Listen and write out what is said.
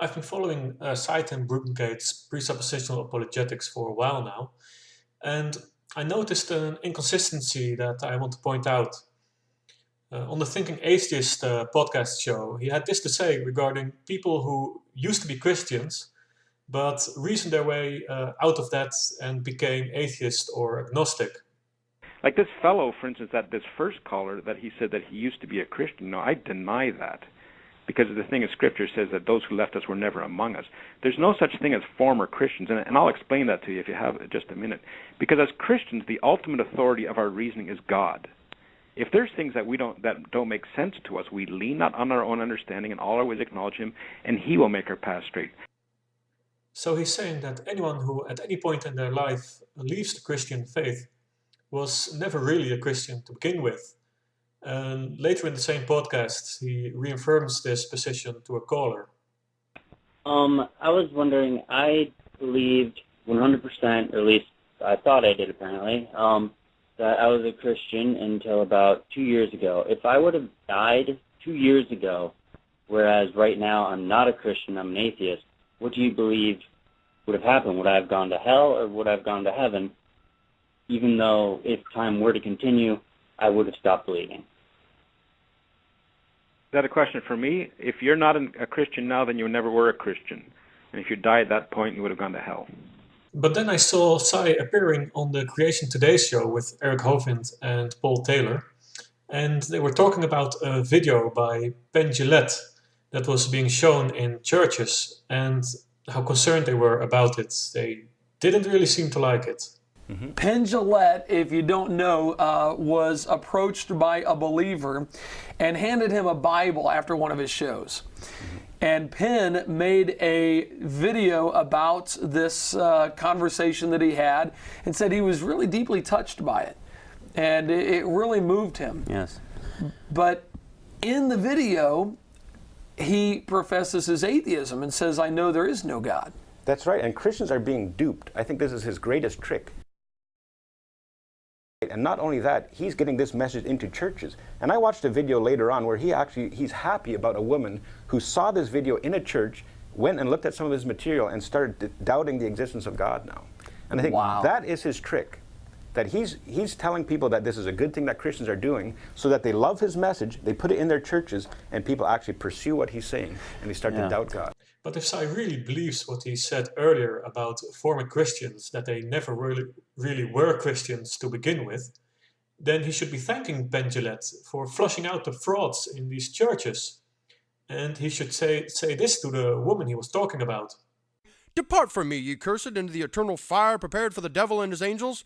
I've been following Seitan Bruggencate's presuppositional apologetics for a while now, and I noticed an inconsistency that I want to point out. On the Thinking Atheist podcast show, he had this to say regarding people who used to be Christians but reasoned their way out of that and became atheist or agnostic. Like this fellow, for instance, that this first caller, that he said that he used to be a Christian. No, I deny that. Because the thing in Scripture says that those who left us were never among us. There's no such thing as former Christians, and I'll explain that to you if you have just a minute. Because as Christians, the ultimate authority of our reasoning is God. If there's things that don't make sense to us, we lean not on our own understanding and all our ways acknowledge Him, and He will make our path straight. So he's saying that anyone who at any point in their life leaves the Christian faith was never really a Christian to begin with. And later in the same podcast, he reaffirms this position to a caller. I was wondering, I believed 100%, or at least I thought I did apparently, that I was a Christian until about 2 years ago. If I would have died 2 years ago, whereas right now I'm not a Christian, I'm an atheist, what do you believe would have happened? Would I have gone to hell or would I have gone to heaven? Even though if time were to continue, I would have stopped believing. Is that a question for me? If you're not a Christian now, then you never were a Christian. And if you died at that point, you would have gone to hell. But then I saw Sai appearing on the Creation Today show with Eric Hovind and Paul Taylor, and they were talking about a video by Penn Jillette that was being shown in churches and how concerned they were about it. They didn't really seem to like it. Penn Jillette, if you don't know, was approached by a believer and handed him a Bible after one of his shows. And Penn made a video about this conversation that he had and said he was really deeply touched by it. And it really moved him. Yes. But in the video, he professes his atheism and says, I know there is no God. That's right, and Christians are being duped. I think this is his greatest trick. And not only that, he's getting this message into churches. And I watched a video later on where he's happy about a woman who saw this video in a church, went and looked at some of his material and started doubting the existence of God now. And I think that is his trick. That he's telling people that this is a good thing that Christians are doing so that they love his message, they put it in their churches, and people actually pursue what he's saying, and they start to doubt God. But if Sai really believes what he said earlier about former Christians, that they never really were Christians to begin with, then he should be thanking Penn Jillette for flushing out the frauds in these churches. And he should say this to the woman he was talking about. Depart from me, ye cursed, into the eternal fire prepared for the devil and his angels.